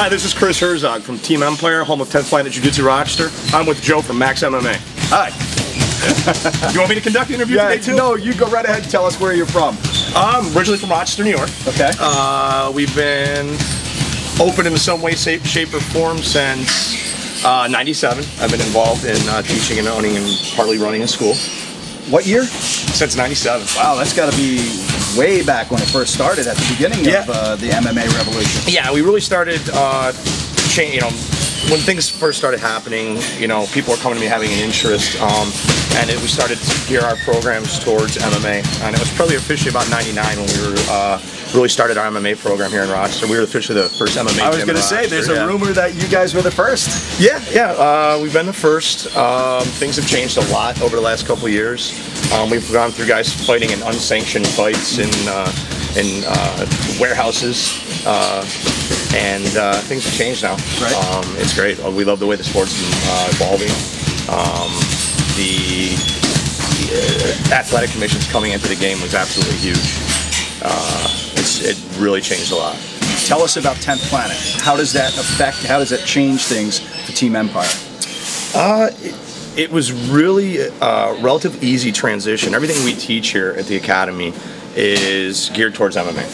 Hi, this is Chris Herzog from Team Empire, home of 10th Planet Jiu Jitsu Rochester. I'm with Joe from Max MMA. Hi. You want me to conduct the interview today too? No, you go right ahead and tell us where you're from. I'm originally from Rochester, New York. Okay. We've been open in some way, shape, or form since 97. I've been involved in teaching and owning and partly running a school. What year? Since 97. Wow, that's got to be way back when it first started, at the beginning of the MMA revolution. Yeah, we really started, when things first started happening, people were coming to me having an interest, and we started to gear our programs towards MMA. And it was probably officially about 99 when we were really started our MMA program here in Rochester. We were officially the first MMA gym. I was going to say, there's a rumor that you guys were the first. Yeah, we've been the first. Things have changed a lot over the last couple of years. We've gone through guys fighting in unsanctioned fights in warehouses, and things have changed now. Right. It's great. We love the way the sport's evolving. The athletic commissions coming into the game was absolutely huge. It really changed a lot. Tell us about 10th Planet. How does that affect, how does that change things for Team Empire? It was really a relatively easy transition. Everything we teach here at the Academy is geared towards MMA.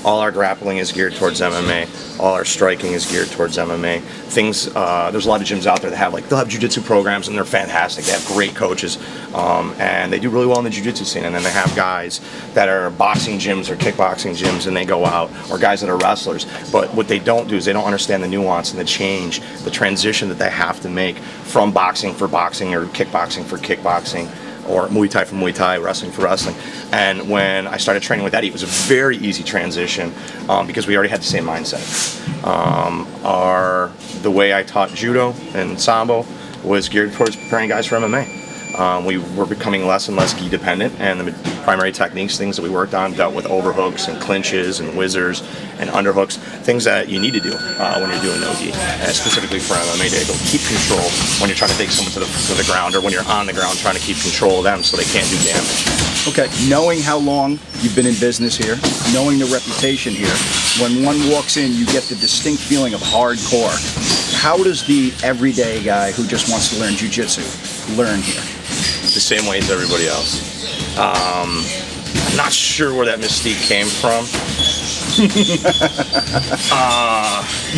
All our grappling is geared towards MMA. All our striking is geared towards MMA. There's a lot of gyms out there that they'll have jiu-jitsu programs, and they're fantastic. They have great coaches, and they do really well in the jiu-jitsu scene. And then they have guys that are boxing gyms or kickboxing gyms, and they go out, or guys that are wrestlers. But what they don't do is they don't understand the nuance and the change, the transition that they have to make from boxing for boxing or kickboxing for kickboxing, or Muay Thai for Muay Thai, wrestling for wrestling. And when I started training with Eddie, it was a very easy transition because we already had the same mindset. The way I taught judo and sambo was geared towards preparing guys for MMA. We were becoming less and less gi dependent, and the primary techniques, things that we worked on, dealt with overhooks and clinches and whizzers and underhooks, things that you need to do when you're doing no gi, and specifically for MMA to keep control when you're trying to take someone to the ground, or when you're on the ground trying to keep control of them so they can't do damage. Okay, knowing how long you've been in business here, knowing the reputation here, when one walks in, you get the distinct feeling of hardcore. How does the everyday guy who just wants to learn jiu-jitsu learn here? The same way as everybody else. I'm not sure where that mystique came from.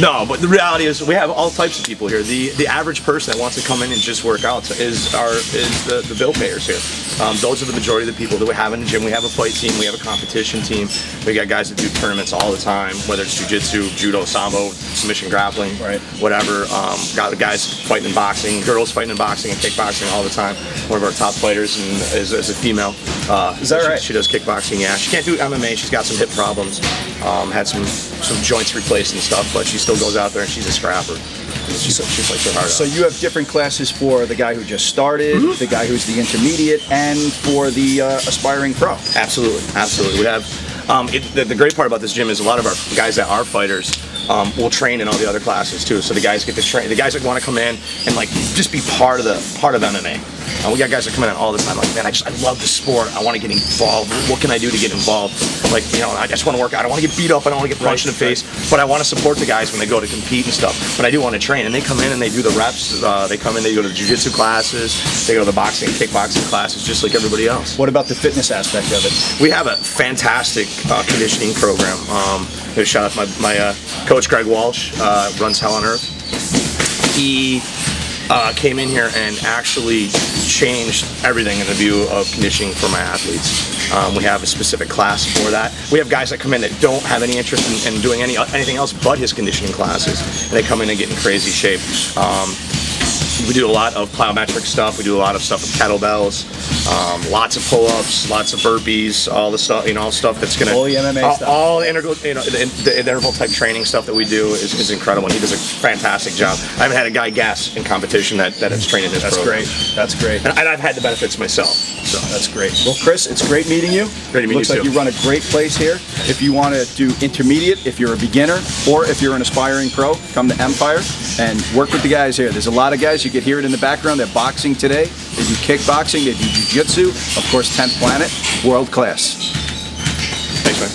No, but the reality is we have all types of people here. The average person that wants to come in and just work out is the bill payers here. Those are the majority of the people that we have in the gym. We have a fight team, we have a competition team. We got guys that do tournaments all the time, whether it's jiu-jitsu, judo, sambo, submission grappling, right, whatever. Got guys fighting in boxing, girls fighting in boxing and kickboxing all the time. One of our top fighters is a female. Is that right? She does kickboxing, yeah. She can't do MMA, she's got some hip problems. Had some joints replaced and stuff, but she still goes out there and she's a scrapper. She fights her heart out. So you have different classes for the guy who just started, the guy who's the intermediate, and for the aspiring pro. Absolutely, absolutely. We have the great part about this gym is a lot of our guys that are fighters will train in all the other classes too. So the guys get to train. The guys that want to come in and just be part of MMA. We got guys that come in all the time like, man, I love the sport. I want to get involved. What can I do to get involved? I just want to work out. I don't want to get beat up. I don't want to get punched in the face. But I want to support the guys when they go to compete and stuff. But I do want to train. And they come in and they do the reps. They come in, they go to the jiu-jitsu classes. They go to the boxing, kickboxing classes, just like everybody else. What about the fitness aspect of it? We have a fantastic conditioning program. Shout out to my coach, Greg Walsh, runs Hell on Earth. He came in here and actually changed everything in the view of conditioning for my athletes. We have a specific class for that. We have guys that come in that don't have any interest in doing anything else but his conditioning classes, and they come in and get in crazy shape. We do a lot of plyometric stuff. We do a lot of stuff with kettlebells, lots of pull-ups, lots of burpees, all the stuff, stuff that's gonna all the MMA stuff. All the interval type training stuff that we do is incredible. And he does a fantastic job. I haven't had a guy gas in competition that has trained in this program. That's great. And I've had the benefits myself. So that's great. Well, Chris, it's great meeting you. Great to meet you too. Looks like you run a great place here. If you want to do intermediate, if you're a beginner, or if you're an aspiring pro, come to Empire and work with the guys here. There's a lot of guys. You can hear it in the background. They're boxing today. They do kickboxing. They do jiu-jitsu. Of course, 10th Planet, world class. Thanks, man.